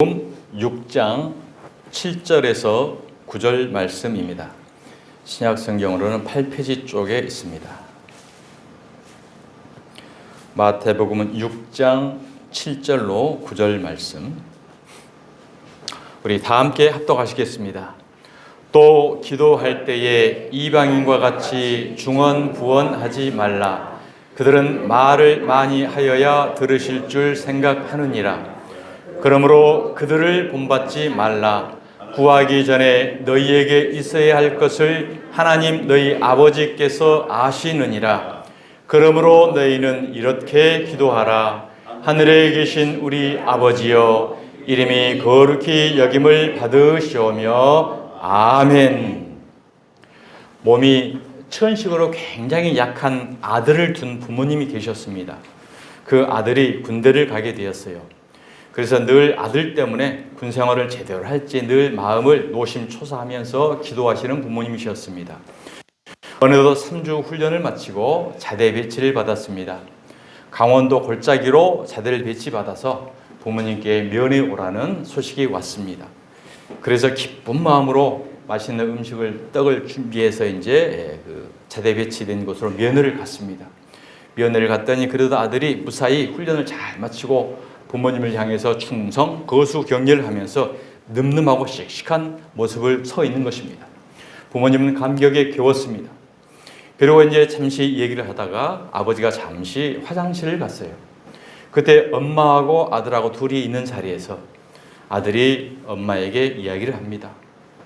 마태복음 6장 7절에서 9절 말씀입니다. 신약 성경으로는 8페이지 쪽에 있습니다. 마태복음은 6장 7절로 9절 말씀. 우리 다 함께 합독하시겠습니다. 또 기도할 때에 이방인과 같이 중언부언하지 말라. 그들은 말을 많이 하여야 들으실 줄 생각하느니라. 그러므로 그들을 본받지 말라. 구하기 전에 너희에게 있어야 할 것을 하나님 너희 아버지께서 아시느니라. 그러므로 너희는 이렇게 기도하라. 하늘에 계신 우리 아버지여, 이름이 거룩히 여김을 받으시오며 아멘. 몸이 천식으로 굉장히 약한 아들을 둔 부모님이 계셨습니다. 그 아들이 군대를 가게 되었어요. 그래서 늘 아들 때문에 군 생활을 제대로 할지 늘 마음을 노심초사하면서 기도하시는 부모님이셨습니다. 어느덧 3주 훈련을 마치고 자대 배치를 받았습니다. 강원도 골짜기로 자대를 배치받아서 부모님께 면회 오라는 소식이 왔습니다. 그래서 기쁜 마음으로 맛있는 음식을, 떡을 준비해서 이제 자대 배치된 곳으로 면회를 갔습니다. 면회를 갔더니 그래도 아들이 무사히 훈련을 잘 마치고 부모님을 향해서 충성, 거수, 격려를 하면서 늠름하고 씩씩한 모습을 서 있는 것입니다. 부모님은 감격에 겨웠습니다. 그리고 이제 잠시 얘기를 하다가 아버지가 잠시 화장실을 갔어요. 그때 엄마하고 아들하고 둘이 있는 자리에서 아들이 엄마에게 이야기를 합니다.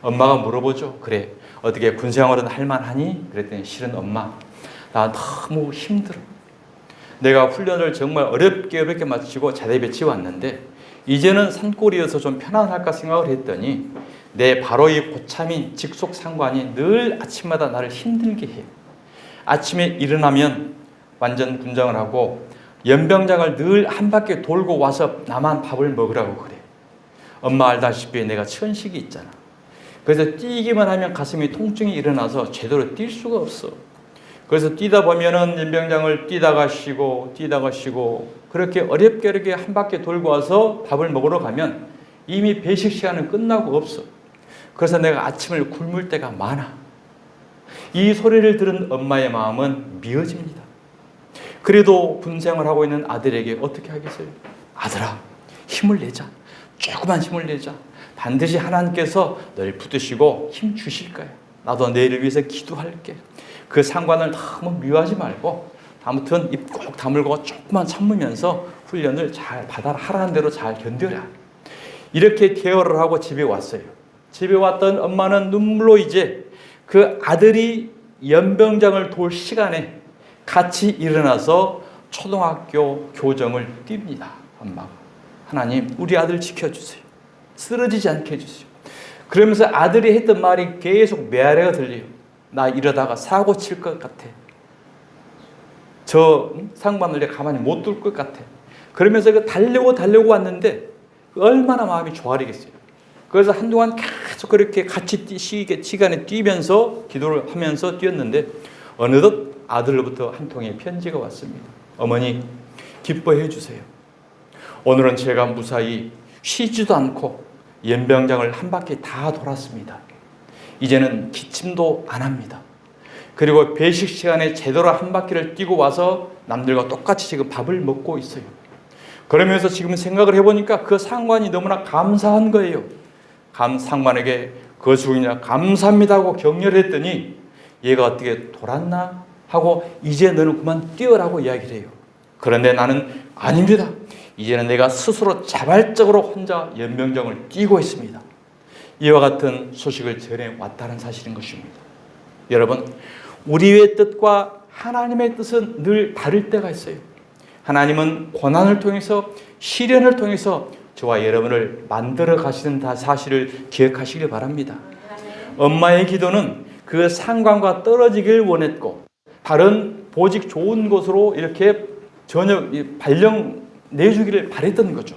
엄마가 물어보죠. 그래, 어떻게 군생활은 할만하니? 그랬더니 실은 엄마, 나 너무 힘들어. 내가 훈련을 정말 어렵게 마치고 자대 배치 왔는데 이제는 산골이어서 좀 편안할까 생각을 했더니 내 바로 이 고참인 직속 상관이 늘 아침마다 나를 힘들게 해요. 아침에 일어나면 완전 군정을 하고 연병장을 늘 한 바퀴 돌고 와서 나만 밥을 먹으라고 그래. 엄마 알다시피 내가 천식이 있잖아. 그래서 뛰기만 하면 가슴이 통증이 일어나서 제대로 뛸 수가 없어. 그래서 뛰다 보면은 연병장을 뛰다가 쉬고 그렇게 어렵게 한 바퀴 돌고 와서 밥을 먹으러 가면 이미 배식 시간은 끝나고 없어. 그래서 내가 아침을 굶을 때가 많아. 이 소리를 들은 엄마의 마음은 미어집니다. 그래도 군생활을 하고 있는 아들에게 어떻게 하겠어요? 아들아, 힘을 내자. 조그만 힘을 내자. 반드시 하나님께서 널 붙드시고 힘 주실 거야. 나도 너희를 위해서 기도할게. 그 상관을 너무 미워하지 말고 아무튼 입 꼭 다물고 조금만 참으면서 훈련을 잘 받아라. 하라는 대로 잘 견뎌라. 이렇게 케어를 하고 집에 왔어요. 집에 왔던 엄마는 눈물로 이제 그 아들이 연병장을 돌 시간에 같이 일어나서 초등학교 교정을 띱니다. 엄마가. 하나님, 우리 아들 지켜주세요. 쓰러지지 않게 해주세요. 그러면서 아들이 했던 말이 계속 메아리가 들려요. 나 이러다가 사고 칠 것 같아. 저 상관을 내가 가만히 못 둘 것 같아. 그러면서 달려고 왔는데 얼마나 마음이 조아리겠어요. 그래서 한동안 계속 그렇게 같이 시간에 뛰면서 기도를 하면서 뛰었는데 어느덧 아들로부터 한 통의 편지가 왔습니다. 어머니, 기뻐해 주세요. 오늘은 제가 무사히 쉬지도 않고 연병장을 한 바퀴 다 돌았습니다. 이제는 기침도 안 합니다. 그리고 배식 시간에 제대로 한 바퀴를 뛰고 와서 남들과 똑같이 지금 밥을 먹고 있어요. 그러면서 지금 생각을 해보니까 그 상관이 너무나 감사한 거예요. 상관에게 거수이냐 감사합니다 하고 격려를 했더니 얘가 어떻게 돌았나 하고 이제 너는 그만 뛰어라고 이야기를 해요. 그런데 나는 아닙니다. 이제는 내가 스스로 자발적으로 혼자 연병장을 뛰고 있습니다. 이와 같은 소식을 전해왔다는 사실인 것입니다. 여러분, 우리의 뜻과 하나님의 뜻은 늘 다를 때가 있어요. 하나님은 고난을 통해서 시련을 통해서 저와 여러분을 만들어 가시는 사실을 기억하시길 바랍니다. 엄마의 기도는 그 상관과 떨어지길 원했고 다른 보직 좋은 곳으로 이렇게 발령 내주기를 바랬던 거죠.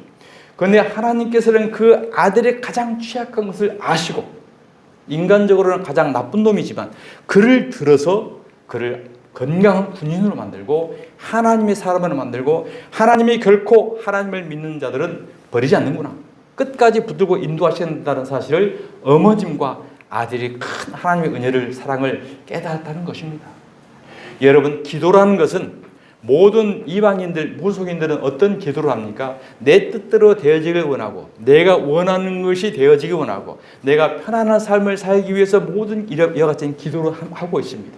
그런데 하나님께서는 그 아들의 가장 취약한 것을 아시고 인간적으로는 가장 나쁜 놈이지만 그를 들어서 그를 건강한 군인으로 만들고 하나님의 사람으로 만들고 하나님이 결코 하나님을 믿는 자들은 버리지 않는구나. 끝까지 붙들고 인도하신다는 사실을 어머님과 아들이 큰 하나님의 은혜를, 사랑을 깨달았다는 것입니다. 여러분, 기도라는 것은 모든 이방인들, 무속인들은 어떤 기도를 합니까? 내 뜻대로 되어지길 원하고, 내가 원하는 것이 되어지길 원하고, 내가 편안한 삶을 살기 위해서 모든 이와 같은 기도를 하고 있습니다.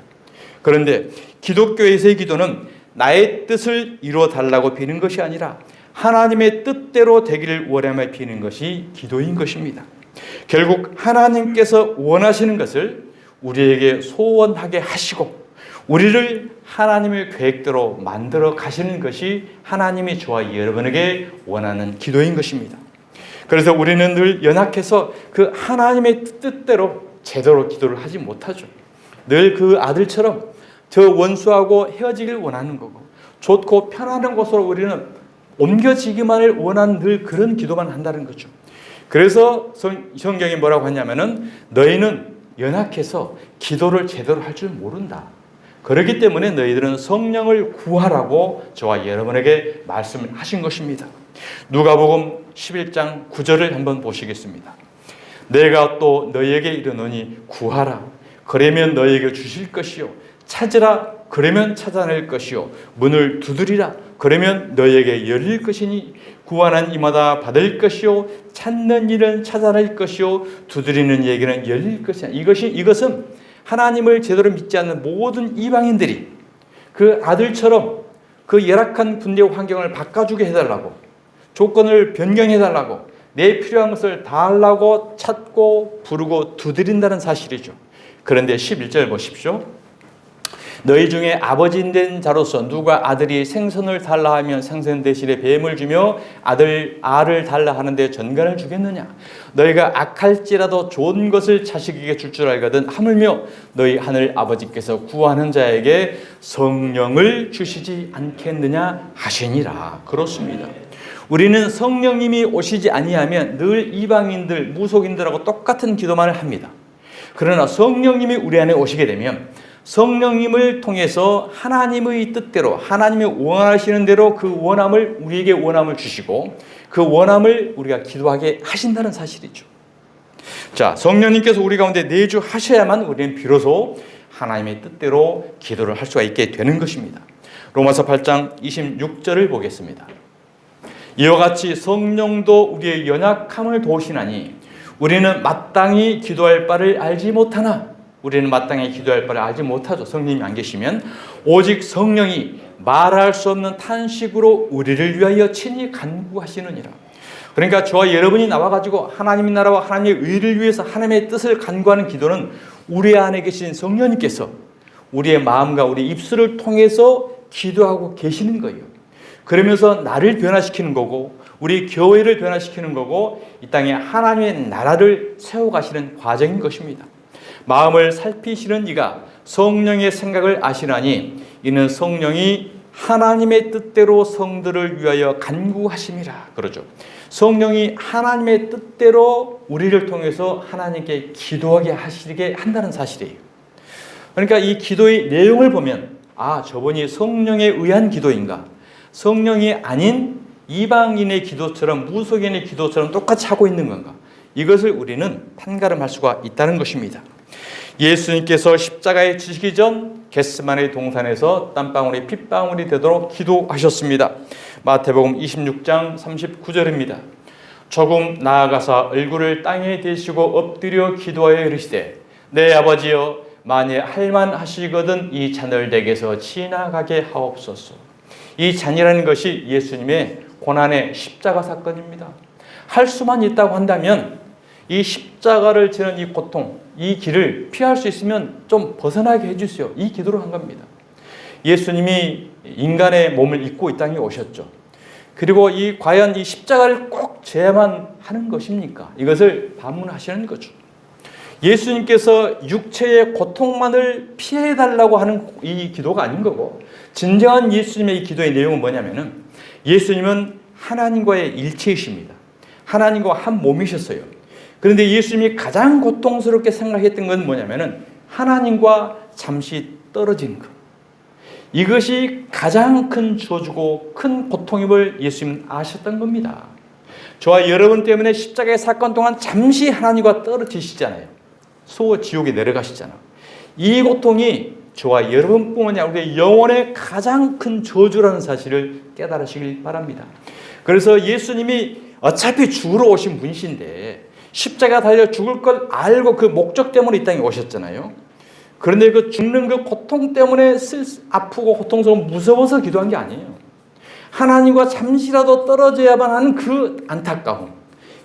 그런데 기독교에서의 기도는 나의 뜻을 이루어 달라고 비는 것이 아니라 하나님의 뜻대로 되기를 원하며 비는 것이 기도인 것입니다. 결국 하나님께서 원하시는 것을 우리에게 소원하게 하시고 우리를 하나님의 계획대로 만들어 가시는 것이 하나님이 저와 여러분에게 원하는 기도인 것입니다. 그래서 우리는 늘 연약해서 그 하나님의 뜻대로 제대로 기도를 하지 못하죠. 늘 그 아들처럼 저 원수하고 헤어지길 원하는 거고, 좋고 편안한 곳으로 우리는 옮겨지기만을 원하는 늘 그런 기도만 한다는 거죠. 그래서 성경이 뭐라고 하냐면은 너희는 연약해서 기도를 제대로 할 줄 모른다. 그렇기 때문에 너희들은 성령을 구하라고 저와 여러분에게 말씀하신 것입니다. 누가복음 11장 9절을 한번 보시겠습니다. 내가 또 너희에게 이르노니 구하라. 그러면 너희에게 주실 것이요. 찾으라. 그러면 찾아낼 것이요. 문을 두드리라. 그러면 너희에게 열릴 것이니 구하는 이마다 받을 것이요. 찾는 이는 찾아낼 것이요. 두드리는 이에게는 열릴 것이야. 이것은 하나님을 제대로 믿지 않는 모든 이방인들이 그 아들처럼 그 열악한 군대 환경을 바꿔주게 해달라고, 조건을 변경해달라고, 내 필요한 것을 다 하려고 찾고 부르고 두드린다는 사실이죠. 그런데 11절 보십시오. 너희 중에 아버지 된 자로서 누가 아들이 생선을 달라 하면 생선 대신에 뱀을 주며 알을 달라 하는데 전갈을 주겠느냐? 너희가 악할지라도 좋은 것을 자식에게 줄 줄 알거든 하물며 너희 하늘 아버지께서 구하는 자에게 성령을 주시지 않겠느냐 하시니라. 그렇습니다. 우리는 성령님이 오시지 아니하면 늘 이방인들, 무속인들하고 똑같은 기도만을 합니다. 그러나 성령님이 우리 안에 오시게 되면 성령님을 통해서 하나님의 뜻대로, 하나님이 원하시는 대로 그 원함을, 우리에게 원함을 주시고 그 원함을 우리가 기도하게 하신다는 사실이죠. 자, 성령님께서 우리 가운데 내주하셔야만 우리는 비로소 하나님의 뜻대로 기도를 할 수가 있게 되는 것입니다. 로마서 8장 26절을 보겠습니다. 이와 같이 성령도 우리의 연약함을 도우시나니 우리는 마땅히 기도할 바를 알지 못하나, 우리는 마땅히 기도할 바를 알지 못하죠. 성령님이 안 계시면 오직 성령이 말할 수 없는 탄식으로 우리를 위하여 친히 간구하시느니라. 그러니까 저와 여러분이 나와가지고 하나님의 나라와 하나님의 의를 위해서 하나님의 뜻을 간구하는 기도는 우리 안에 계신 성령님께서 우리의 마음과 우리 입술을 통해서 기도하고 계시는 거예요. 그러면서 나를 변화시키는 거고 우리 교회를 변화시키는 거고 이 땅에 하나님의 나라를 세워가시는 과정인 것입니다. 마음을 살피시는 이가 성령의 생각을 아시나니 이는 성령이 하나님의 뜻대로 성들을 위하여 간구하심이라. 그러죠. 성령이 하나님의 뜻대로 우리를 통해서 하나님께 기도하게 하시게 한다는 사실이에요. 그러니까 이 기도의 내용을 보면 저분이 성령에 의한 기도인가, 성령이 아닌 이방인의 기도처럼, 무속인의 기도처럼 똑같이 하고 있는 건가, 이것을 우리는 판가름할 수가 있다는 것입니다. 예수님께서 십자가에 지시기 전 겟세마네 동산에서 땀방울이 핏방울이 되도록 기도하셨습니다. 마태복음 26장 39절입니다. 조금 나아가사 얼굴을 땅에 대시고 엎드려 기도하여 이르시되 내 아버지여 만일 할만하시거든 이 잔을 내게서 지나가게 하옵소서. 이 잔이라는 것이 예수님의 고난의 십자가 사건입니다. 할 수만 있다고 한다면 이 십자가를 지는 이 고통, 이 길을 피할 수 있으면 좀 벗어나게 해주세요. 이 기도를 한 겁니다. 예수님이 인간의 몸을 입고 이 땅에 오셨죠. 그리고 과연 이 십자가를 꼭 져야만 하는 것입니까? 이것을 반문하시는 거죠. 예수님께서 육체의 고통만을 피해달라고 하는 이 기도가 아닌 거고, 진정한 예수님의 이 기도의 내용은 뭐냐면은 예수님은 하나님과의 일체이십니다. 하나님과 한 몸이셨어요. 그런데 예수님이 가장 고통스럽게 생각했던 건 뭐냐면은 하나님과 잠시 떨어진 것. 이것이 가장 큰 저주고 큰 고통임을 예수님은 아셨던 겁니다. 저와 여러분 때문에 십자가의 사건 동안 잠시 하나님과 떨어지시잖아요. 수호 지옥에 내려가시잖아요. 이 고통이 저와 여러분뿐만이 아니라 우리의 영혼의 가장 큰 저주라는 사실을 깨달으시길 바랍니다. 그래서 예수님이 어차피 죽으러 오신 분이신데 십자가 달려 죽을 걸 알고 그 목적 때문에 이 땅에 오셨잖아요. 그런데 그 죽는 그 고통 때문에 아프고 고통스러워 무서워서 기도한 게 아니에요. 하나님과 잠시라도 떨어져야만 하는 그 안타까움,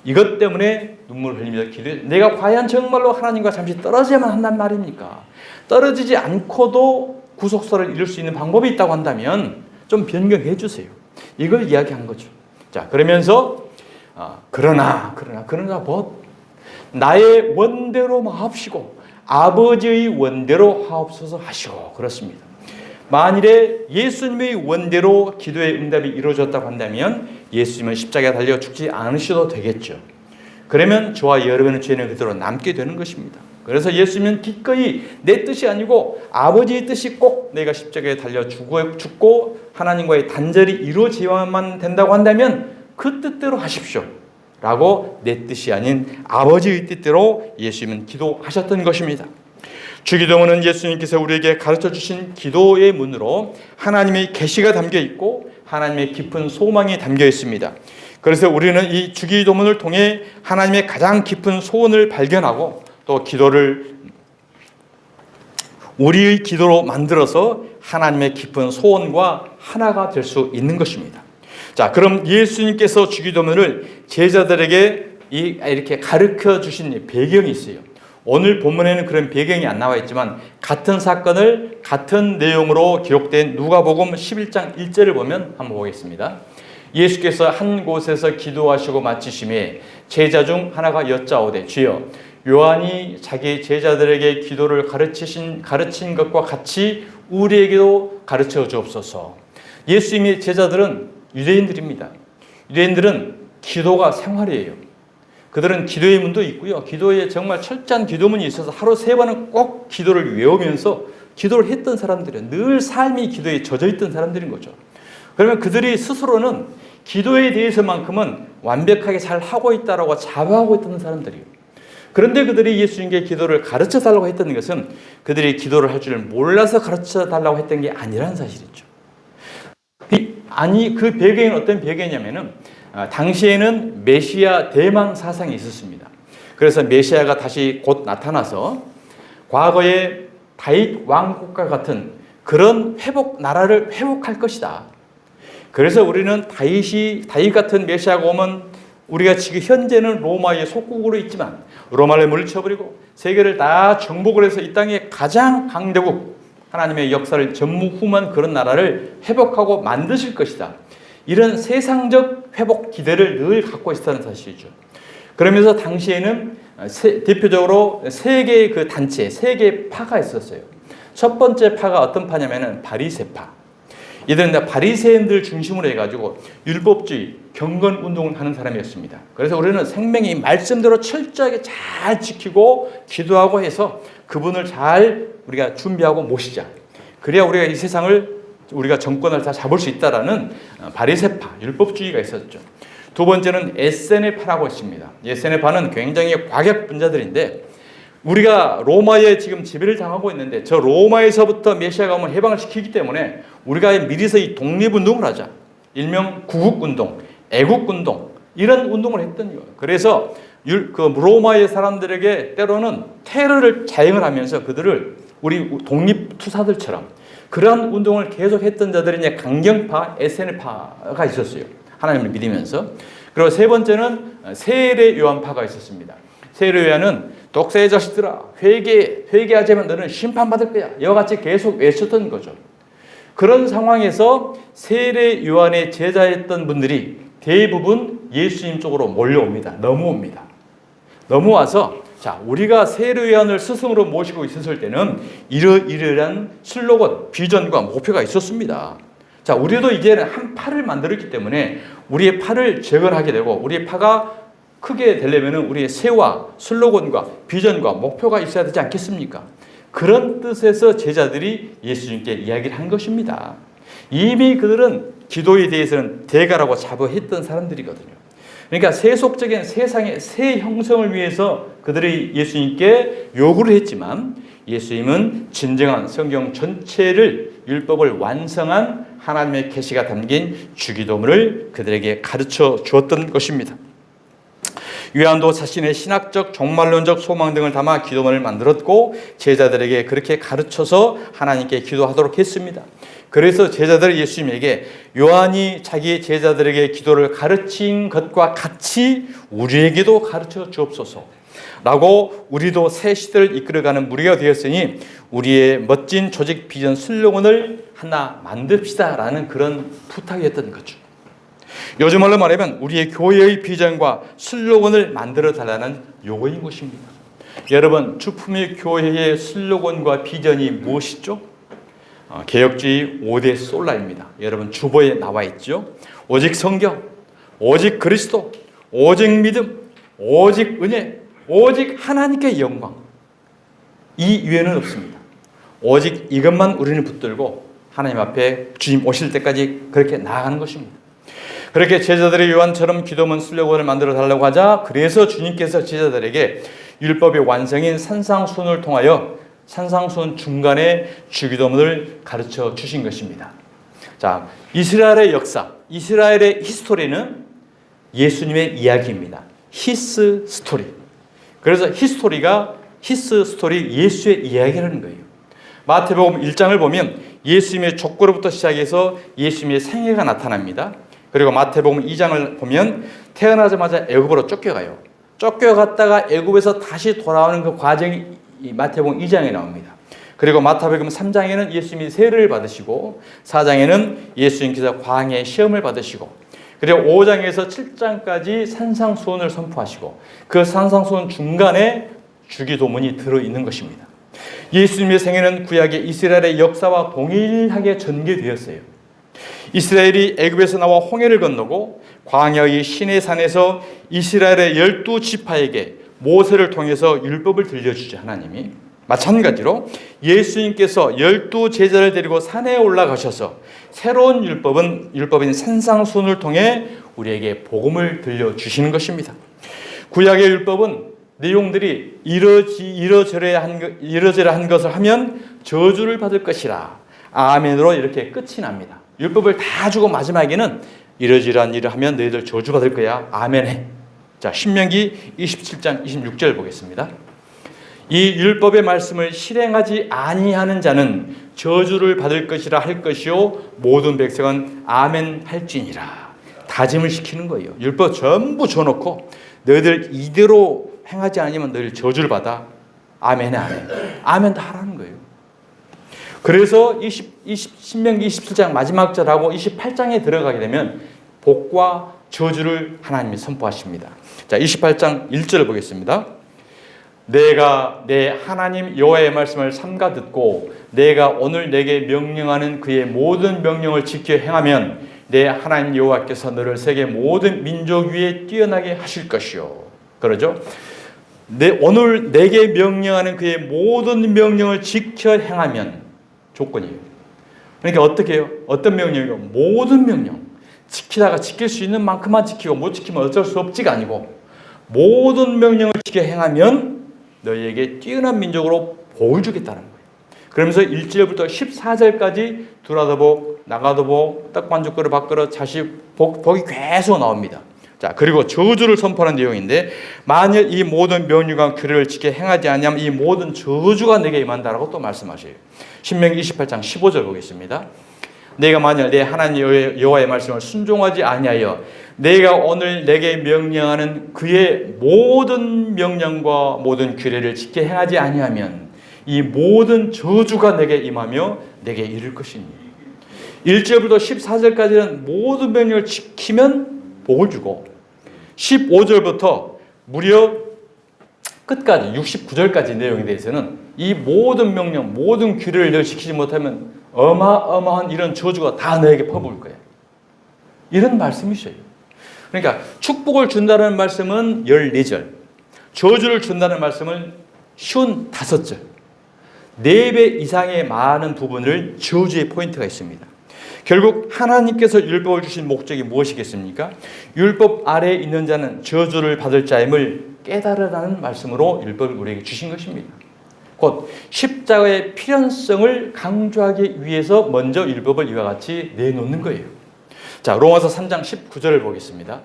이것 때문에 눈물을 흘리면서 기도해. 내가 과연 정말로 하나님과 잠시 떨어져야만 한단 말입니까? 떨어지지 않고도 구속사를 이룰 수 있는 방법이 있다고 한다면 좀 변경해 주세요. 이걸 이야기한 거죠. 자, 그러면서 그러나 뭐 나의 원대로 마옵시고 아버지의 원대로 하옵소서 하시고 그렇습니다. 만일에 예수님의 원대로 기도의 응답이 이루어졌다고 한다면 예수님은 십자가에 달려 죽지 않으셔도 되겠죠. 그러면 저와 여러분의 죄는 그대로 남게 되는 것입니다. 그래서 예수님은 기꺼이 내 뜻이 아니고 아버지의 뜻이 꼭 내가 십자가에 달려 죽고 하나님과의 단절이 이루어져야만 된다고 한다면 그 뜻대로 하십시오 라고 내 뜻이 아닌 아버지의 뜻대로 예수님은 기도하셨던 것입니다. 주기도문은 예수님께서 우리에게 가르쳐 주신 기도의 문으로 하나님의 계시가 담겨 있고 하나님의 깊은 소망이 담겨 있습니다. 그래서 우리는 이 주기도문을 통해 하나님의 가장 깊은 소원을 발견하고 또 기도를 우리의 기도로 만들어서 하나님의 깊은 소원과 하나가 될 수 있는 것입니다. 자, 그럼 예수님께서 주기도문을 제자들에게 이렇게 가르쳐 주신 배경이 있어요. 오늘 본문에는 그런 배경이 안 나와 있지만 같은 사건을 같은 내용으로 기록된 누가복음 11장 1절을 보면 한번 보겠습니다. 예수께서 한 곳에서 기도하시고 마치심에 제자 중 하나가 여짜오되 주여 요한이 자기 제자들에게 기도를 가르친 것과 같이 우리에게도 가르쳐 주옵소서. 예수님의 제자들은 유대인들입니다. 유대인들은 기도가 생활이에요. 그들은 기도의 문도 있고요. 기도에 정말 철저한 기도문이 있어서 하루 3번은 꼭 기도를 외우면서 기도를 했던 사람들이에요. 늘 삶이 기도에 젖어 있던 사람들인 거죠. 그러면 그들이 스스로는 기도에 대해서만큼은 완벽하게 잘 하고 있다라고 자부하고 있던 사람들이에요. 그런데 그들이 예수님께 기도를 가르쳐 달라고 했던 것은 그들이 기도를 할 줄 몰라서 가르쳐 달라고 했던 게 아니라는 사실이죠. 그 배경은 어떤 배경이냐면은 당시에는 메시아 대망 사상이 있었습니다. 그래서 메시아가 다시 곧 나타나서 과거의 다윗 왕국과 같은 그런 나라를 회복할 것이다. 그래서 우리는 다윗 같은 메시아가 오면 우리가 지금 현재는 로마의 속국으로 있지만 로마를 물리쳐버리고 세계를 다 정복을 해서 이 땅의 가장 강대국, 하나님의 역사를 전무후무한 그런 나라를 회복하고 만드실 것이다. 이런 세상적 회복 기대를 늘 갖고 있었다는 사실이죠. 그러면서 당시에는 대표적으로 세 개의 그 단체, 세 개의 파가 있었어요. 첫 번째 파가 어떤 파냐면은 바리새파. 이들은 바리새인들 중심으로 해가지고 율법주의, 경건 운동을 하는 사람이었습니다. 그래서 우리는 생명이 말씀대로 철저하게 잘 지키고 기도하고 해서 그분을 잘 우리가 준비하고 모시자. 그래야 우리가 이 세상을 우리가 정권을 다 잡을 수 있다라는 바리새파, 율법주의가 있었죠. 두 번째는 에세네파라고 있습니다. 에세네파는 굉장히 과격분자들인데 우리가 로마에 지금 지배를 당하고 있는데 저 로마에서부터 메시아가 오면 해방을 시키기 때문에 우리가 미리서 이 독립운동을 하자. 일명 구국운동, 애국운동 이런 운동을 했던 거예요. 그래서 그 로마의 사람들에게 때로는 테러를 자행을 하면서 그들을 우리 독립투사들처럼 그런 운동을 계속했던 자들이 이제 강경파, 에세네파가 있었어요. 하나님을 믿으면서. 그리고 세 번째는 세례 요한파가 있었습니다. 세례 요한은 독사의 자식들아 회개하자면 너는 심판받을 거야. 이와 같이 계속 외쳤던 거죠. 그런 상황에서 세례 요한의 제자였던 분들이 대부분 예수님 쪽으로 몰려옵니다. 넘어와서 자, 우리가 세례 요한을 스승으로 모시고 있었을 때는 이러이러한 슬로건, 비전과 목표가 있었습니다. 자, 우리도 이제는 한 파를 만들었기 때문에 우리의 파를 재건하게 되고 우리의 파가 크게 되려면 우리의 세와 슬로건과 비전과 목표가 있어야 되지 않겠습니까? 그런 뜻에서 제자들이 예수님께 이야기를 한 것입니다. 이미 그들은 기도에 대해서는 대가라고 자부했던 사람들이거든요. 그러니까 세속적인 세상의 새 형성을 위해서 그들이 예수님께 요구를 했지만 예수님은 진정한 성경 전체를 율법을 완성한 하나님의 계시가 담긴 주기도문을 그들에게 가르쳐 주었던 것입니다. 요한도 자신의 신학적, 종말론적 소망 등을 담아 기도문을 만들었고 제자들에게 그렇게 가르쳐서 하나님께 기도하도록 했습니다. 그래서 제자들이 예수님에게 요한이 자기 제자들에게 기도를 가르친 것과 같이 우리에게도 가르쳐 주옵소서 라고 우리도 새 시대를 이끌어가는 무리가 되었으니 우리의 멋진 조직 비전 슬로건을 하나 만듭시다 라는 그런 부탁이었던 거죠. 요즘 말로 말하면 우리의 교회의 비전과 슬로건을 만들어 달라는 요구인 것입니다. 여러분, 주품의 교회의 슬로건과 비전이 무엇이죠? 개혁주의 5대 솔라입니다. 여러분 주보에 나와 있죠. 오직 성경, 오직 그리스도, 오직 믿음, 오직 은혜, 오직 하나님께 영광. 이 외에는 없습니다. 오직 이것만 우리는 붙들고 하나님 앞에 주님 오실 때까지 그렇게 나아가는 것입니다. 그렇게 제자들이 요한처럼 기도문 슬로건을 만들어 달라고 하자 그래서 주님께서 제자들에게 율법의 완성인 산상수훈을 통하여 산상수훈 중간에 주기도문을 가르쳐 주신 것입니다. 자, 이스라엘의 역사, 이스라엘의 히스토리는 예수님의 이야기입니다. 히스 스토리. 그래서 히스토리가 히스 스토리 예수의 이야기라는 거예요. 마태복음 1장을 보면 예수님의 족구로부터 시작해서 예수님의 생애가 나타납니다. 그리고 마태복음 2장을 보면 태어나자마자 애굽으로 쫓겨가요. 쫓겨갔다가 애굽에서 다시 돌아오는 그 과정이 마태복음 2장에 나옵니다. 그리고 마태복음 3장에는 예수님이 세례를 받으시고 4장에는 예수님께서 광야의 시험을 받으시고 그리고 5장에서 7장까지 산상수훈을 선포하시고 그 산상수훈 중간에 주기도문이 들어있는 것입니다. 예수님의 생애는 구약의 이스라엘의 역사와 동일하게 전개되었어요. 이스라엘이 애굽에서 나와 홍해를 건너고 광야의 시내산에서 이스라엘의 12지파에게 모세를 통해서 율법을 들려주죠. 하나님이. 마찬가지로 예수님께서 12제자를 데리고 산에 올라가셔서 새로운 율법인 산상수훈을 통해 우리에게 복음을 들려주시는 것입니다. 구약의 율법은 내용들이 이러저러 한 것을 하면 저주를 받을 것이라 아멘으로 이렇게 끝이 납니다. 율법을 다 주고 마지막에는 이러저러한 일을 하면 너희들 저주받을 거야. 아멘해. 자, 신명기 27장 26절 보겠습니다. 이 율법의 말씀을 실행하지 아니하는 자는 저주를 받을 것이라 할 것이요 모든 백성은 아멘 할지니라. 다짐을 시키는 거예요. 율법 전부 줘놓고 너희들 이대로 행하지 않으면 너희들 저주를 받아. 아멘해 아멘. 아멘 다 하라는 거예요. 그래서 신명기 27장 마지막 절하고 28장에 들어가게 되면 복과 저주를 하나님이 선포하십니다. 자, 28장 1절을 보겠습니다. 내가 내 하나님 여호와의 말씀을 삼가 듣고 내가 오늘 내게 명령하는 그의 모든 명령을 지켜 행하면 내 하나님 여호와께서 너를 세계 모든 민족 위에 뛰어나게 하실 것이요. 그러죠? 오늘 내게 명령하는 그의 모든 명령을 지켜 행하면 조건이에요. 그러니까 어떻게 해요? 어떤 명령이요? 모든 명령. 지키다가 지킬 수 있는 만큼만 지키고 못 지키면 어쩔 수 없지가 아니고 모든 명령을 지켜 행하면 너희에게 뛰어난 민족으로 복을 주겠다는 거예요. 그러면서 1절부터 14절까지 들어와도 복, 나가도 복, 떡반죽거리 밥그릇, 자식 복이 계속 나옵니다. 자, 그리고 저주를 선포하는 내용인데 만일 이 모든 명령과 규례를 지켜 행하지 않으면 이 모든 저주가 내게 임한다라고 또 말씀하셔요. 신명기 28장 15절 보겠습니다. 내가 만일 내 하나님 여호와의 말씀을 순종하지 아니하여 내가 오늘 내게 명령하는 그의 모든 명령과 모든 규례를 지켜 행하지 아니하면 이 모든 저주가 내게 임하며 내게 이를 것이니 1절부터 14절까지는 모든 명령을 지키면 복을 주고 15절부터 무려 끝까지 69절까지 내용에 대해서는 이 모든 명령, 모든 규례를 늘 지키지 못하면 어마어마한 이런 저주가 다 너에게 퍼부을 거야. 이런 말씀이셔요. 그러니까 축복을 준다는 말씀은 14절, 저주를 준다는 말씀은 55절, 4배 이상의 많은 부분을 저주의 포인트가 있습니다. 결국 하나님께서 율법을 주신 목적이 무엇이겠습니까? 율법 아래에 있는 자는 저주를 받을 자임을 깨달으라는 말씀으로 율법을 우리에게 주신 것입니다. 곧 십자가의 필연성을 강조하기 위해서 먼저 율법을 이와 같이 내놓는 거예요. 자, 로마서 3장 19절을 보겠습니다.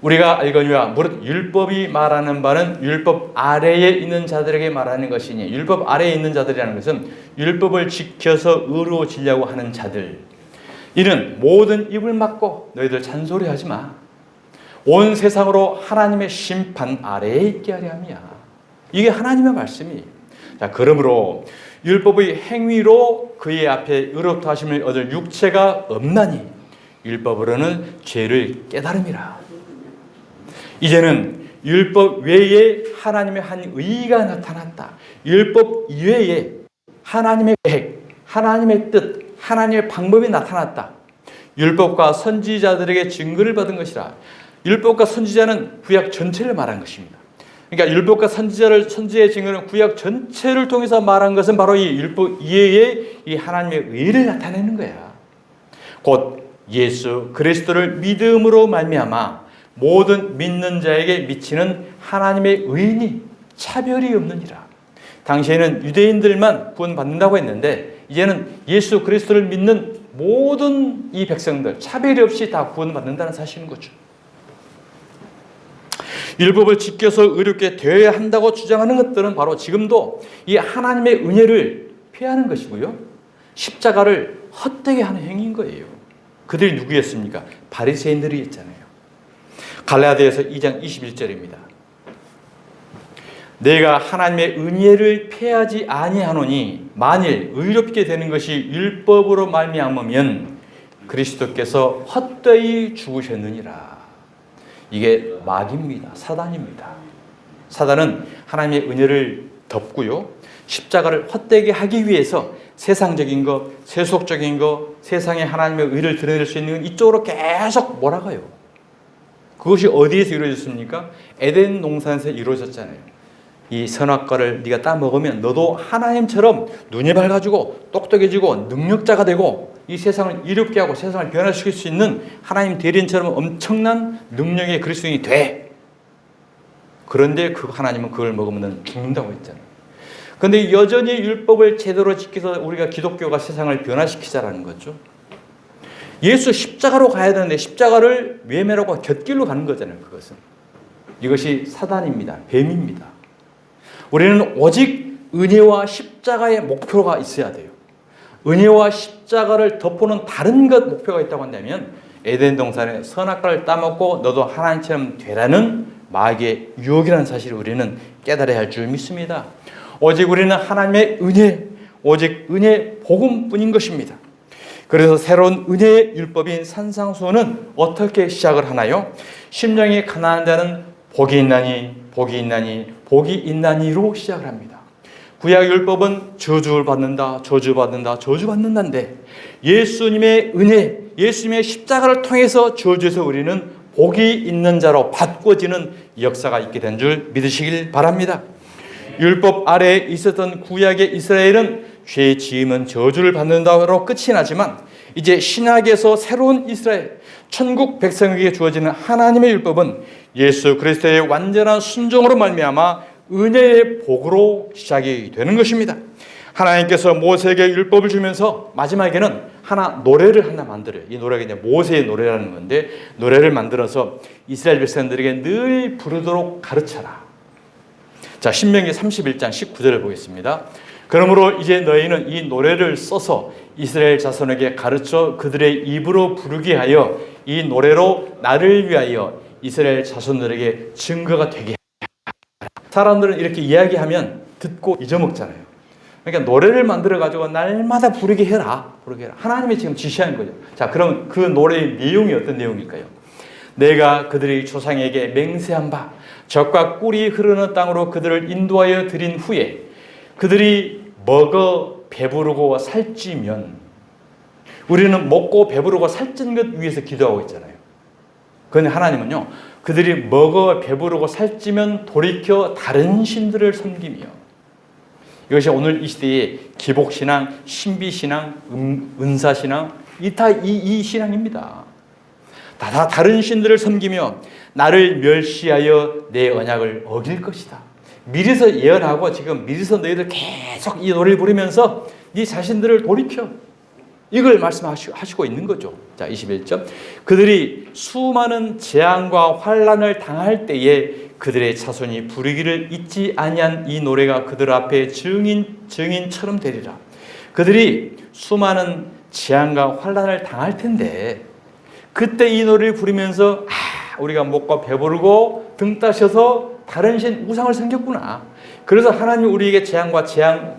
우리가 알거니와 무릇 율법이 말하는 바는 율법 아래에 있는 자들에게 말하는 것이니, 율법 아래에 있는 자들이라는 것은 율법을 지켜서 의로워지려고 하는 자들. 이는 모든 입을 막고 너희들 잔소리하지 마. 온 세상으로 하나님의 심판 아래에 있게 하려 함이야. 이게 하나님의 말씀이에요. 자, 그러므로 율법의 행위로 그의 앞에 의롭다 하심을 얻을 육체가 없나니 율법으로는 죄를 깨달음이라. 이제는 율법 외에 하나님의 한 의가 나타났다. 율법 이외에 하나님의 계획, 하나님의 뜻, 하나님의 방법이 나타났다. 율법과 선지자들에게 증거를 받은 것이라. 율법과 선지자는 구약 전체를 말한 것입니다. 그러니까 율법과 선지자의 증거는 구약 전체를 통해서 말한 것은 바로 이 율법 이외에 이 하나님의 의를 나타내는 거야. 곧 예수 그리스도를 믿음으로 말미암아 모든 믿는 자에게 미치는 하나님의 의인이 차별이 없느니라. 당시에는 유대인들만 구원받는다고 했는데 이제는 예수 그리스도를 믿는 모든 이 백성들 차별이 없이 다 구원받는다는 사실인 거죠. 율법을 지켜서 의롭게 되어야 한다고 주장하는 것들은 바로 지금도 이 하나님의 은혜를 폐하는 것이고요. 십자가를 헛되게 하는 행위인 거예요. 그들이 누구였습니까? 바리새인들이었잖아요. 갈라디아서 2장 21절입니다. 내가 하나님의 은혜를 폐하지 아니하노니 만일 의롭게 되는 것이 율법으로 말미암으면 그리스도께서 헛되이 죽으셨느니라. 이게 마귀입니다. 사단입니다. 사단은 하나님의 은혜를 덮고요, 십자가를 헛되게 하기 위해서 세상적인 것, 세속적인 것, 세상에 하나님의 의를 드러낼 수 있는 이쪽으로 계속 몰아가요. 그것이 어디에서 이루어졌습니까? 에덴 동산에서 이루어졌잖아요. 이 선악과를 네가 따먹으면 너도 하나님처럼 눈이 밝아지고 똑똑해지고 능력자가 되고 이 세상을 이롭게 하고 세상을 변화시킬 수 있는 하나님 대리인처럼 엄청난 능력의 그리스도인이 돼. 그런데 그 하나님은 그걸 먹으면 넌 죽는다고 했잖아요. 그런데 여전히 율법을 제대로 지켜서 우리가 기독교가 세상을 변화시키자라는 거죠. 예수 십자가로 가야 되는데 십자가를 외면하고 곁길로 가는 거잖아요. 그것은. 이것이 사단입니다. 뱀입니다. 우리는 오직 은혜와 십자가의 목표가 있어야 돼요. 은혜와 십자가를 덮어놓은 다른 것 목표가 있다고 한다면 에덴 동산에 선악과를 따먹고 너도 하나님처럼 되라는 마귀의 유혹이라는 사실을 우리는 깨달아야 할 줄 믿습니다. 오직 우리는 하나님의 은혜, 오직 은혜 복음뿐인 것입니다. 그래서 새로운 은혜의 율법인 산상수훈은 어떻게 시작을 하나요? 심령이 가난한 자는 복이 있나니 복이 있나니 복이 있나니로 시작을 합니다. 구약 율법은 저주를 받는다, 저주받는다, 저주받는다인데 예수님의 은혜, 예수님의 십자가를 통해서 저주에서 우리는 복이 있는 자로 바꿔지는 역사가 있게 된 줄 믿으시길 바랍니다. 율법 아래에 있었던 구약의 이스라엘은 죄 지으면 저주를 받는다로 끝이 나지만 이제 신약에서 새로운 이스라엘, 천국 백성에게 주어지는 하나님의 율법은 예수 그리스도의 완전한 순종으로 말미암아 은혜의 복으로 시작이 되는 것입니다. 하나님께서 모세에게 율법을 주면서 마지막에는 노래를 하나 만들어요. 이 노래가 이제 모세의 노래라는 건데 노래를 만들어서 이스라엘 백성들에게 늘 부르도록 가르쳐라. 자, 신명기 31장 19절을 보겠습니다. 그러므로 이제 너희는 이 노래를 써서 이스라엘 자손에게 가르쳐 그들의 입으로 부르게 하여 이 노래로 나를 위하여 이스라엘 자손들에게 증거가 되게 하라. 사람들은 이렇게 이야기하면 듣고 잊어먹잖아요. 그러니까 노래를 만들어가지고 날마다 부르게 해라. 부르게 해라. 하나님이 지금 지시한 거죠. 자, 그럼 그 노래의 내용이 어떤 내용일까요? 내가 그들의 조상에게 맹세한 바 젖과 꿀이 흐르는 땅으로 그들을 인도하여 드린 후에 그들이 먹어 배부르고 살찌면, 우리는 먹고 배부르고 살찐 것 위해서 기도하고 있잖아요. 그런데 하나님은요, 그들이 먹어 배부르고 살찌면 돌이켜 다른 신들을 섬기며, 이것이 오늘 이 시대의 기복신앙, 신비신앙, 은사신앙, 이 신앙입니다. 다 다른 신들을 섬기며 나를 멸시하여 내 언약을 어길 것이다. 미리서 예언하고 지금 미리서 너희들 계속 이 노래를 부르면서 네 자신들을 돌이켜. 이걸 말씀하시고 있는 거죠. 자, 21절. 그들이 수많은 재앙과 환난을 당할 때에 그들의 자손이 부르기를 잊지 아니한 이 노래가 그들 앞에 증인처럼 되리라. 그들이 수많은 재앙과 환난을 당할 텐데 그때 이 노래를 부르면서 우리가 목과 배부르고 등 따셔서 다른 신 우상을 섬겼구나. 그래서 하나님 우리에게 재앙과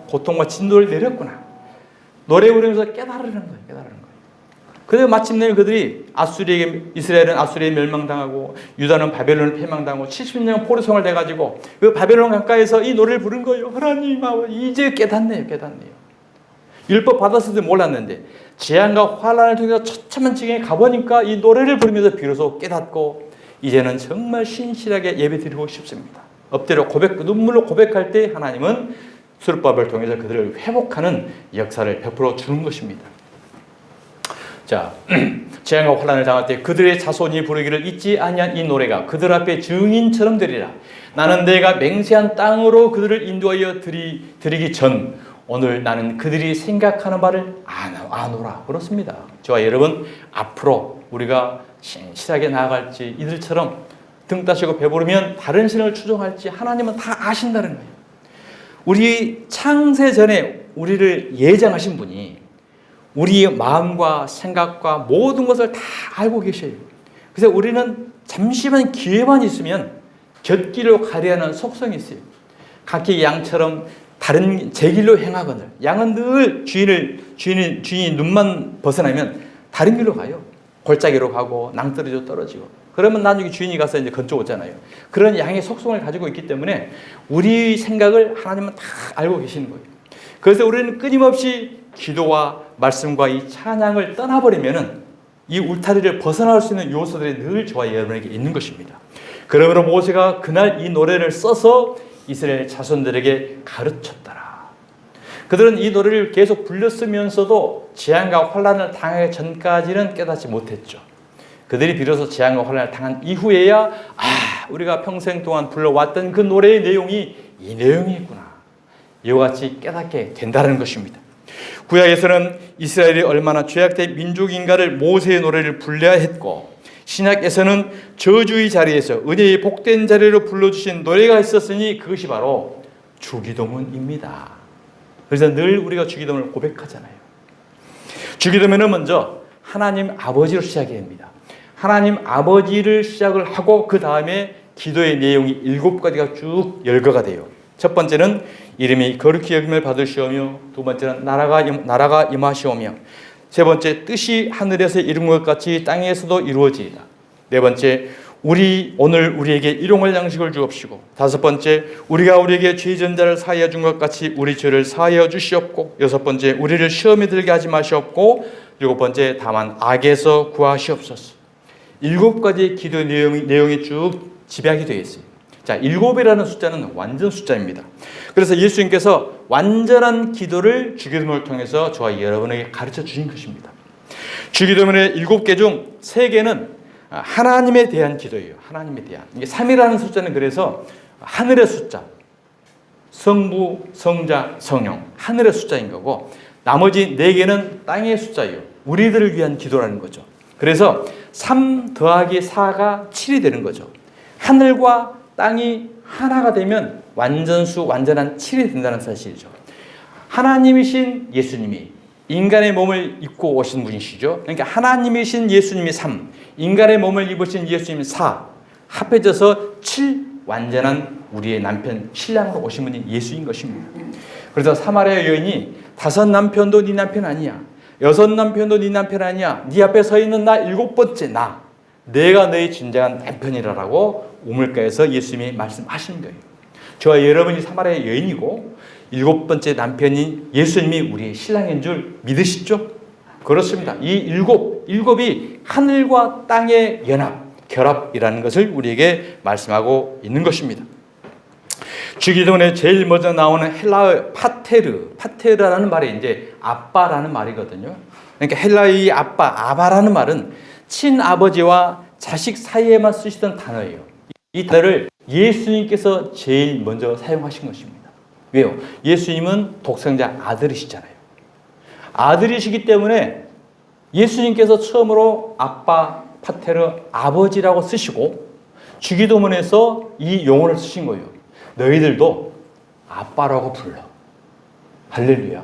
고통과 진노를 내렸구나. 노래 부르면서 깨달으는 거예요. 그래서 마침내 그들이 이스라엘은 아수리에 멸망당하고 유다는 바벨론을 패망당하고 70년 포로생활 돼가지고 그 바벨론 강가에서 이 노래를 부른 거예요. 하나님 이제 깨닫네요. 율법 받았을 때 몰랐는데 재앙과 환난을 통해서 처참한 지경에 가보니까 이 노래를 부르면서 비로소 깨닫고 이제는 정말 신실하게 예배드리고 싶습니다. 엎드려 눈물로 고백할 때 하나님은 수르바벨을 통해서 그들을 회복하는 역사를 베풀어 주는 것입니다. 자, 재앙과 환난을 당할 때 그들의 자손이 부르기를 잊지 아니한 이 노래가 그들 앞에 증인처럼 되리라. 나는 내가 맹세한 땅으로 그들을 인도하여 드리기 전 오늘 나는 그들이 생각하는 바를 아노라. 그렇습니다. 저와 여러분 앞으로 우리가 신실하게 나아갈지 이들처럼 등 따시고 배부르면 다른 신을 추종할지 하나님은 다 아신다는 거예요. 우리 창세 전에 우리를 예정하신 분이 우리의 마음과 생각과 모든 것을 다 알고 계셔요. 그래서 우리는 잠시만 기회만 있으면 곁길로 가려는 속성이 있어요. 각기 양처럼 다른 제 길로 행하거늘 양은 늘 주인이 눈만 벗어나면 다른 길로 가요. 골짜기로 가고 낭떠러지로 떨어지고 그러면 나중에 주인이 가서 이제 건져 오잖아요. 그런 양의 속성을 가지고 있기 때문에 우리 생각을 하나님은 다 알고 계시는 거예요. 그래서 우리는 끊임없이 기도와 말씀과 이 찬양을 떠나버리면은 이 울타리를 벗어날 수 있는 요소들이 늘 저와 여러분에게 있는 것입니다. 그러므로 모세가 그날 이 노래를 써서 이스라엘 자손들에게 가르쳤더라. 그들은 이 노래를 계속 불렸으면서도 재앙과 환난을 당하기 전까지는 깨닫지 못했죠. 그들이 비로소 재앙과 환난을 당한 이후에야 우리가 평생 동안 불러왔던 그 노래의 내용이 이 내용이구나. 이와 같이 깨닫게 된다는 것입니다. 구약에서는 이스라엘이 얼마나 죄악된 민족인가를 모세의 노래를 불러야 했고 신약에서는 저주의 자리에서 은혜의 복된 자리로 불러주신 노래가 있었으니 그것이 바로 주기도문입니다. 그래서 늘 우리가 주기도문을 고백하잖아요. 주기도문은 먼저 하나님 아버지로 시작해야 합니다. 하나님 아버지를 시작을 하고 그 다음에 기도의 내용이 7가지가 쭉 열거가 돼요. 첫 번째는 이름이 거룩히 여김을 받으시오며, 두 번째는 나라가 임하시오며, 세 번째 뜻이 하늘에서 이룬 것 같이 땅에서도 이루어지이다. 네 번째 오늘 우리에게 일용할 양식을 주옵시고, 다섯 번째 우리가 우리에게 죄 전자를 사하여 준 것 같이 우리 죄를 사하여 주시옵고, 여섯 번째 우리를 시험에 들게 하지 마시옵고, 일곱 번째 다만 악에서 구하시옵소서. 7가지의 기도 내용이 쭉 집약이 되어 있어요. 자, 7이라는 숫자는 완전 숫자입니다. 그래서 예수님께서 완전한 기도를 주기도문을 통해서 저와 여러분에게 가르쳐 주신 것입니다. 주기도문의 7개 중 3개는 하나님에 대한 기도예요. 하나님에 대한. 이게 3이라는 숫자는 그래서 하늘의 숫자, 성부, 성자, 성령, 하늘의 숫자인 거고, 나머지 4개는 땅의 숫자예요. 우리들을 위한 기도라는 거죠. 그래서 3 더하기 4가 7이 되는 거죠. 하늘과 땅이 하나가 되면 완전수, 완전한 7이 된다는 사실이죠. 하나님이신 예수님이 인간의 몸을 입고 오신 분이시죠. 그러니까 하나님이신 예수님이 3, 인간의 몸을 입으신 예수님이 4, 합해져서 7 완전한 우리의 남편, 신랑으로 오신 분이 예수인 것입니다. 그래서 사마리아 여인이 5 남편도 네 남편 아니야, 6 남편도 네 남편 아니야, 네 앞에 서 있는 나 7번째 나, 내가 너의 진정한 남편이라고 우물가에서 예수님이 말씀하시는 거예요. 저와 여러분이 사마리아 여인이고 7번째 남편인 예수님이 우리의 신랑인 줄 믿으시죠? 그렇습니다. 이 7이 하늘과 땅의 결합이라는 것을 우리에게 말씀하고 있는 것입니다. 주기도문에 제일 먼저 나오는 헬라어 파테르라는 말이 이제 아빠라는 말이거든요. 그러니까 헬라의 아빠, 아바라는 말은 친아버지와 자식 사이에만 쓰시던 단어예요. 이 단어를 예수님께서 제일 먼저 사용하신 것입니다. 왜요? 예수님은 독생자 아들이시잖아요. 아들이시기 때문에 예수님께서 처음으로 아빠 파테르 아버지라고 쓰시고 주기도문에서 이 용어를 쓰신 거예요. 너희들도 아빠라고 불러. 할렐루야.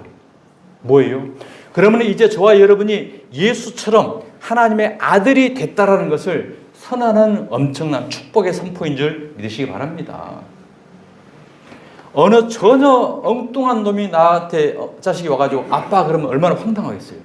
뭐예요? 그러면 이제 저와 여러분이 예수처럼 하나님의 아들이 됐다라는 것을 선언하는 엄청난 축복의 선포인 줄 믿으시기 바랍니다. 어느 전혀 엉뚱한 놈이 나한테 자식이 와가지고 아빠 그러면 얼마나 황당하겠어요.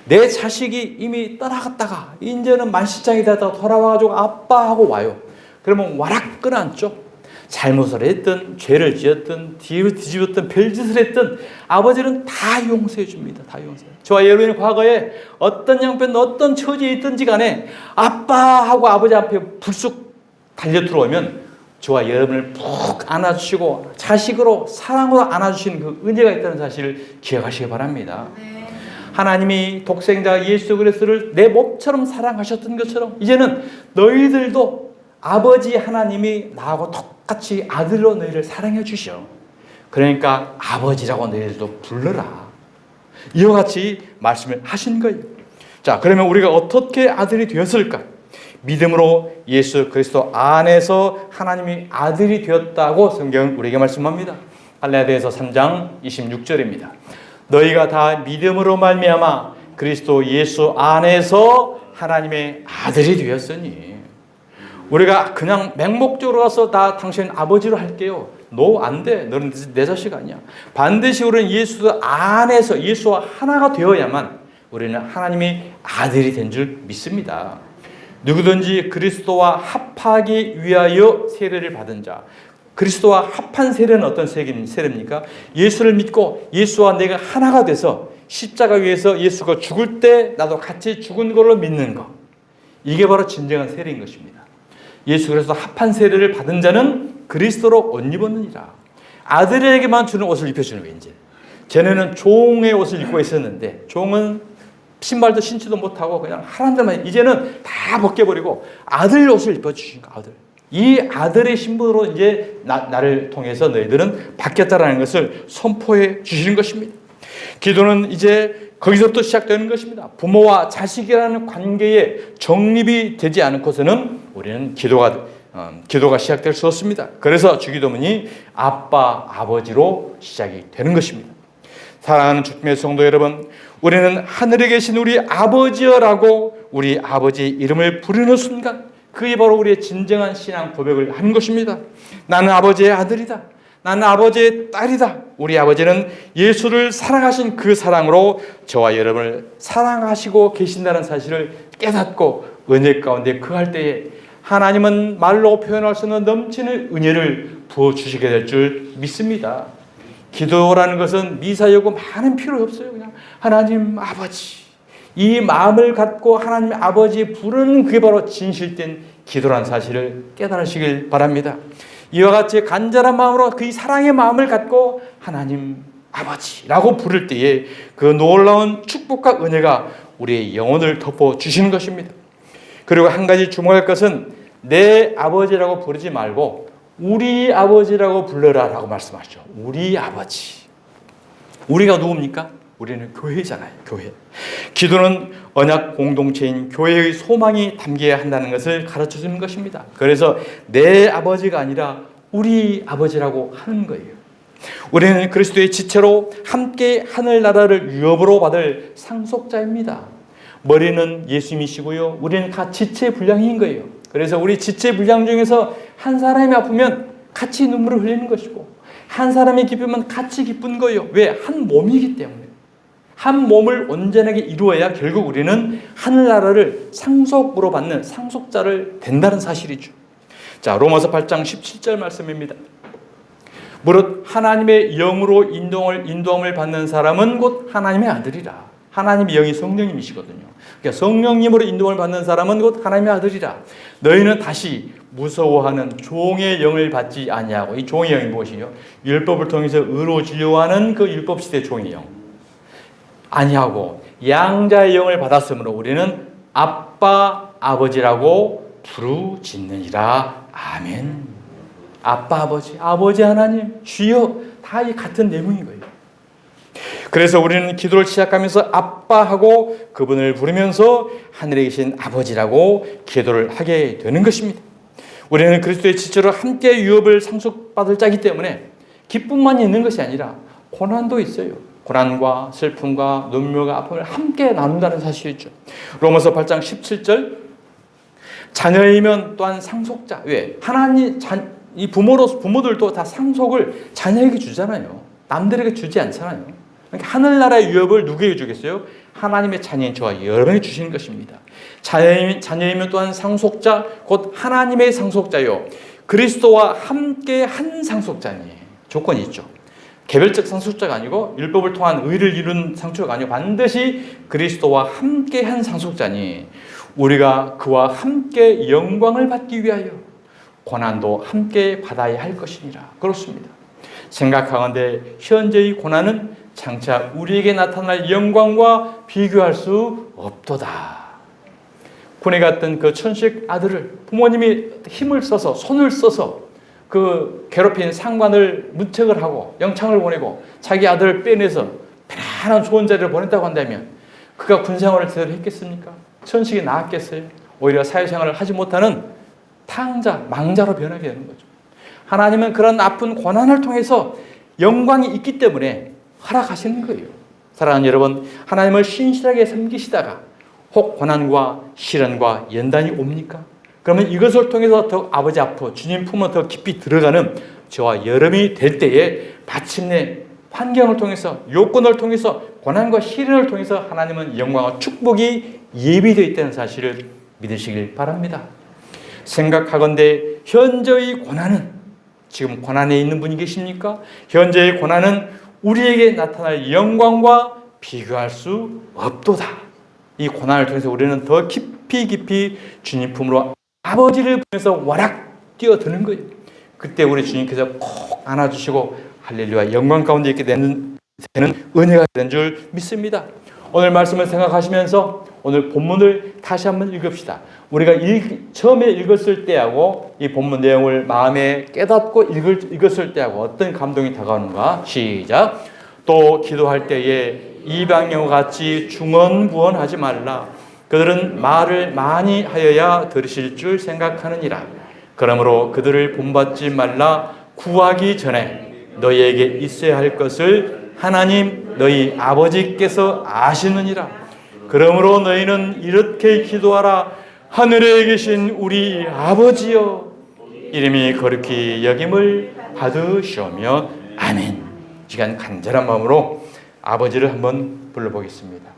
내 자식이 이미 떠나갔다가 이제는 만시장이 되다가 돌아와가지고 아빠 하고 와요. 그러면 와락 끌어안죠. 잘못을 했든 죄를 지었든 뒤집었든 별짓을 했든 아버지는 다 용서해 줍니다. 다 용서해. 저와 여러분이 과거에 어떤 형편 어떤 처지에 있든지 간에 아빠하고 아버지 앞에 불쑥 달려 들어오면 저와 여러분을 푹 안아주시고 자식으로 사랑으로 안아주시는 그 은혜가 있다는 사실을 기억하시기 바랍니다. 하나님이 독생자 예수 그리스도를 내 몸처럼 사랑하셨던 것처럼 이제는 너희들도 아버지 하나님이 나하고 똑같이 아들로 너희를 사랑해 주셔. 그러니까 아버지라고 너희들도 불러라. 이와 같이 말씀을 하신 거예요. 자, 그러면 우리가 어떻게 아들이 되었을까? 믿음으로 예수 그리스도 안에서 하나님이 아들이 되었다고 성경은 우리에게 말씀합니다. 갈라디아서 3장 26절입니다. 너희가 다 믿음으로 말미암아 그리스도 예수 안에서 하나님의 아들이 되었으니. 우리가 그냥 맹목적으로 가서 다 당신 아버지로 할게요. 너 안 돼. 너는 내 자식 아니야. 반드시 우리는 예수 안에서 예수와 하나가 되어야만 우리는 하나님의 아들이 된 줄 믿습니다. 누구든지 그리스도와 합하기 위하여 세례를 받은 자. 그리스도와 합한 세례는 어떤 세례입니까? 예수를 믿고 예수와 내가 하나가 돼서 십자가 위에서 예수가 죽을 때 나도 같이 죽은 걸로 믿는 것. 이게 바로 진정한 세례인 것입니다. 예수 그리스도 합한 세례를 받은 자는 그리스도로 옷 입었느니라. 아들에게만 주는 옷을 입혀주는 거예요. 이제 전에는 종의 옷을 입고 있었는데 종은 신발도 신지도 못하고 그냥 하란 대로만 이제는 다 벗겨버리고 아들 옷을 입혀주신 거. 아들. 이 아들의 신분으로 이제 나를 통해서 너희들은 바뀌었다라는 것을 선포해 주시는 것입니다. 기도는 이제 거기서부터 시작되는 것입니다. 부모와 자식이라는 관계에 정립이 되지 않고서는 우리는 기도가 시작될 수 없습니다. 그래서 주기도문이 아빠, 아버지로 시작이 되는 것입니다. 사랑하는 주님의 성도 여러분, 우리는 하늘에 계신 우리 아버지여라고 우리 아버지의 이름을 부르는 순간 그게 바로 우리의 진정한 신앙 고백을 하는 것입니다. 나는 아버지의 아들이다. 나는 아버지의 딸이다. 우리 아버지는 예수를 사랑하신 그 사랑으로 저와 여러분을 사랑하시고 계신다는 사실을 깨닫고 은혜 가운데 거할 때에 하나님은 말로 표현할 수 없는 넘치는 은혜를 부어주시게 될 줄 믿습니다. 기도라는 것은 미사여고 많은 필요 없어요. 그냥 하나님 아버지. 이 마음을 갖고 하나님 아버지 부르는 그게 바로 진실된 기도라는 사실을 깨달으시길 바랍니다. 이와 같이 간절한 마음으로 그 사랑의 마음을 갖고 하나님 아버지라고 부를 때에 그 놀라운 축복과 은혜가 우리의 영혼을 덮어주시는 것입니다. 그리고 한 가지 주목할 것은 내 아버지라고 부르지 말고 우리 아버지라고 불러라 라고 말씀하시죠. 우리 아버지. 우리가 누굽니까? 우리는 교회잖아요. 교회. 기도는 언약 공동체인 교회의 소망이 담겨야 한다는 것을 가르쳐 주는 것입니다. 그래서 내 아버지가 아니라 우리 아버지라고 하는 거예요. 우리는 그리스도의 지체로 함께 하늘나라를 유업으로 받을 상속자입니다. 머리는 예수님이시고요. 우리는 다 지체불량인 거예요. 그래서 우리 지체불량 중에서 한 사람이 아프면 같이 눈물을 흘리는 것이고 한 사람이 기쁘면 같이 기쁜 거예요. 왜? 한 몸이기 때문에. 한 몸을 온전하게 이루어야 결국 우리는 하늘나라를 상속으로 받는 상속자를 된다는 사실이죠. 자, 로마서 8장 17절 말씀입니다. 무릇 하나님의 영으로 인도함을 받는 사람은 곧 하나님의 아들이라. 하나님의 영이 성령님이시거든요. 그러니까 성령님으로 인도함을 받는 사람은 곧 하나님의 아들이라. 너희는 다시 무서워하는 종의 영을 받지 아니하고, 이 종의 영이 무엇이요? 율법을 통해서 의로워지려고 하는 그 율법 시대 종의 영. 아니하고 양자의 영을 받았으므로 우리는 아빠 아버지라고 부르짖느니라. 아멘. 아빠 아버지, 아버지 하나님, 주여, 다 이 같은 내용인 거예요. 그래서 우리는 기도를 시작하면서 아빠하고 그분을 부르면서 하늘에 계신 아버지라고 기도를 하게 되는 것입니다. 우리는 그리스도의 지체로 함께 유업을 상속받을 자이기 때문에 기쁨만 있는 것이 아니라 고난도 있어요. 고난과 슬픔과 눈물과 아픔을 함께 나눈다는 사실이죠. 로마서 8장 17절, 자녀이면 또한 상속자. 왜? 하나님, 이 부모들도 다 상속을 자녀에게 주잖아요. 남들에게 주지 않잖아요. 그러니까 하늘나라의 유업을 누구에게 주겠어요? 하나님의 자녀인 저와 여러분에게 주시는 것입니다. 자녀이면 또한 상속자, 곧 하나님의 상속자요, 그리스도와 함께 한 상속자니. 조건이 있죠. 개별적 상속자가 아니고 율법을 통한 의를 이룬 상속자가 아니고 반드시 그리스도와 함께 한 상속자니, 우리가 그와 함께 영광을 받기 위하여 고난도 함께 받아야 할 것이니라. 그렇습니다. 생각하건대 현재의 고난은 장차 우리에게 나타날 영광과 비교할 수 없도다. 군에 갔던 그 천식 아들을 부모님이 힘을 써서, 손을 써서 그 괴롭힌 상관을 문책을 하고 영창을 보내고 자기 아들을 빼내서 편안한 좋은 자리를 보냈다고 한다면 그가 군생활을 제대로 했겠습니까? 천식이 나았겠어요? 오히려 사회생활을 하지 못하는 탕자, 망자로 변하게 되는 거죠. 하나님은 그런 아픈 고난을 통해서 영광이 있기 때문에 허락하시는 거예요. 사랑하는 여러분, 하나님을 신실하게 섬기시다가 혹 고난과 시련과 연단이 옵니까? 그러면 이것을 통해서 더 아버지 앞으로 주님 품으로 더 깊이 들어가는 저와 여러분이 될 때에 마침내 환경을 통해서, 요건을 통해서, 고난과 시련을 통해서 하나님은 영광과 축복이 예비되어 있다는 사실을 믿으시길 바랍니다. 생각하건대 현재의 고난은, 지금 고난에 있는 분이 계십니까? 현재의 고난은 우리에게 나타날 영광과 비교할 수 없도다. 이 고난을 통해서 우리는 더 깊이 주님 품으로 아버지를 보면서 와락 뛰어드는 거예요. 그때 우리 주님께서 꼭 안아주시고 할렐루야 영광 가운데 있게 되는 은혜가 된 줄 믿습니다. 오늘 말씀을 생각하시면서 오늘 본문을 다시 한번 읽읍시다. 우리가 처음에 읽었을 때하고 이 본문 내용을 마음에 깨닫고 읽었을 때하고 어떤 감동이 다가오는가. 시작. 또 기도할 때에 이방인과 같이 중언부언하지 말라. 그들은 말을 많이 하여야 들으실 줄 생각하느니라. 그러므로 그들을 본받지 말라. 구하기 전에 너희에게 있어야 할 것을 하나님 너희 아버지께서 아시느니라. 그러므로 너희는 이렇게 기도하라. 하늘에 계신 우리 아버지여, 이름이 거룩히 여김을 받으시오며. 아멘. 시간 간절한 마음으로 아버지를 한번 불러보겠습니다.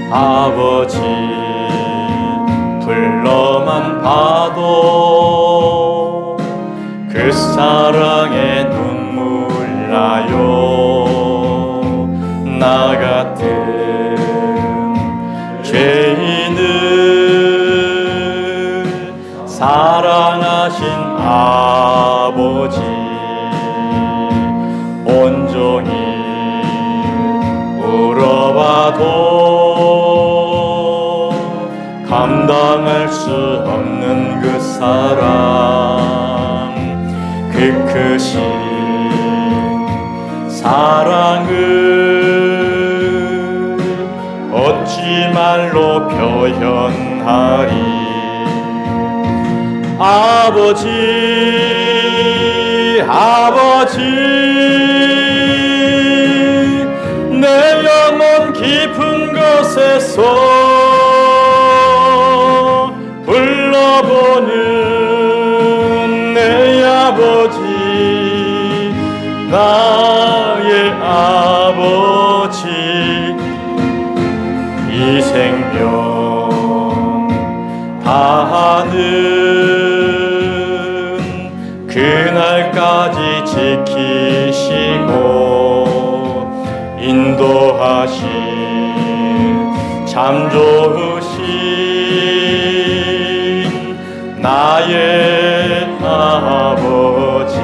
아버지 불러만 봐도 그 사랑에 눈물 나요. 나 같은 죄인을 사랑하신 아버지 온종일 울어봐도 감당할 수 없는 그 사랑, 그 크신 사랑을 어찌 말로 표현하리. 아버지, 아버지, 내 영혼 깊은 곳에서 불러보는 내 아버지, 나의 그날까지 지키시고 인도하신 참 좋으신 나의 아버지.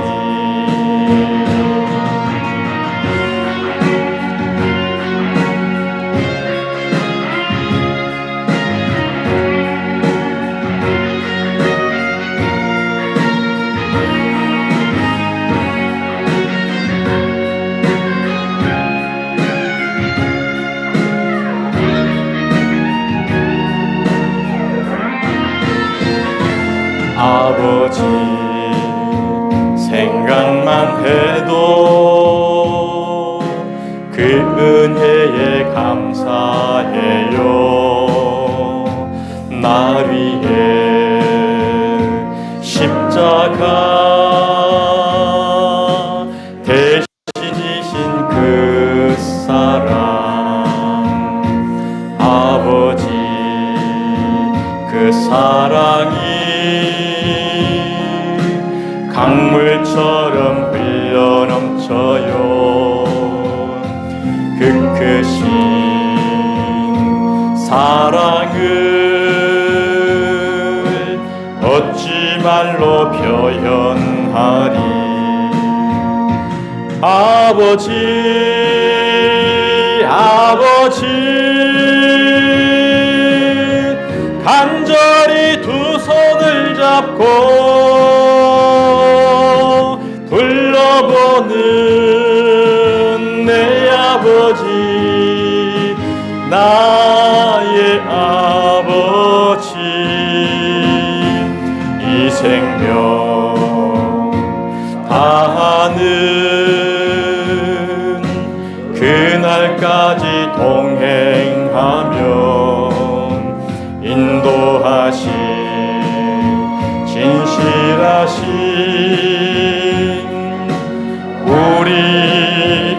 아버지 생각만 해도 그 은혜에 감사해요. 나 위에 십자가 대신 지신 그 사랑, 아버지 그 사랑이 강물처럼 흘러넘쳐요. 그 크신 사랑을 어찌 말로 표현하리. 아버지 아버지 간절히 두 손을 잡고 불러보는 내 아버지, 나의 아버지. 이 생명 다하는 그날까지 동행하며 인도하신 진실하신 우리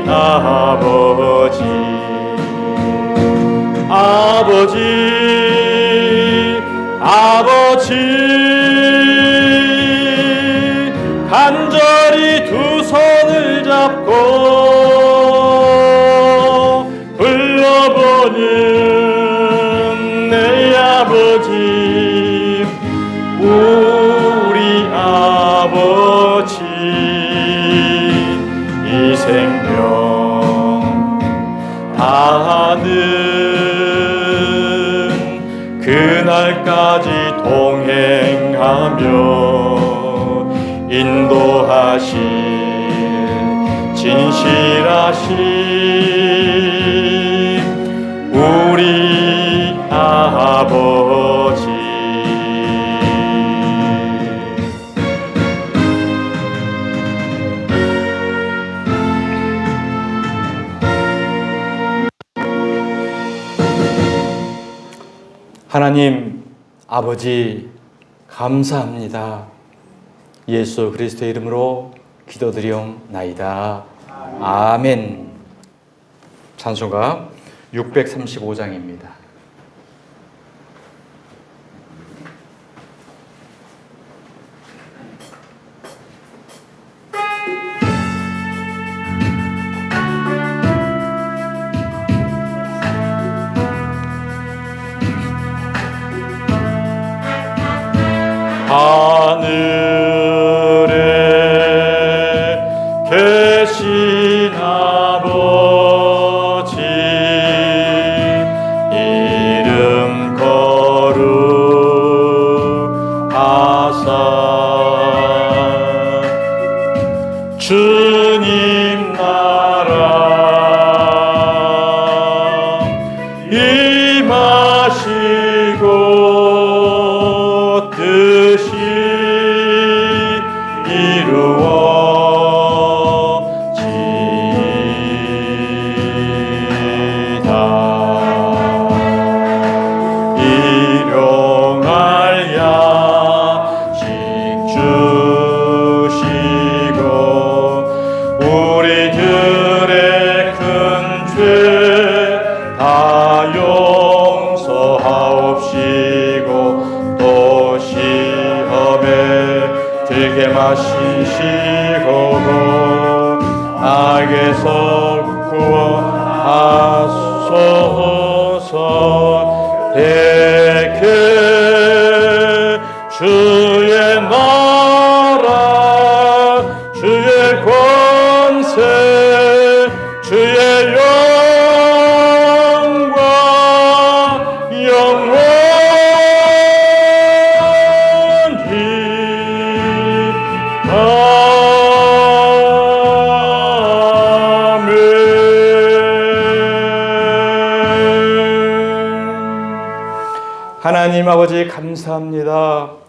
아버지. 아버지 아버지 간절히 두 손을 잡고 불러보는 내 아버지, 우리 아버지. 이 생명 다하는 그날까지 동행하며 인도하신 진실하신 우리 아버지. 하나님 아버지 감사합니다. 예수 그리스도의 이름으로 기도드리옵나이다. 아멘. 찬송가 635장입니다. 하늘에 계신 아버지, 이름 거룩하사 주님 나라 임하시고 뜻이 이루어지다. 일용할 야식 주시고 우리 즐겨 마시시고 악에서 구원하소서. 대개 주의 나라 주의 권세 주의 영광 영원히 아멘. 하나님 아버지 감사합니다.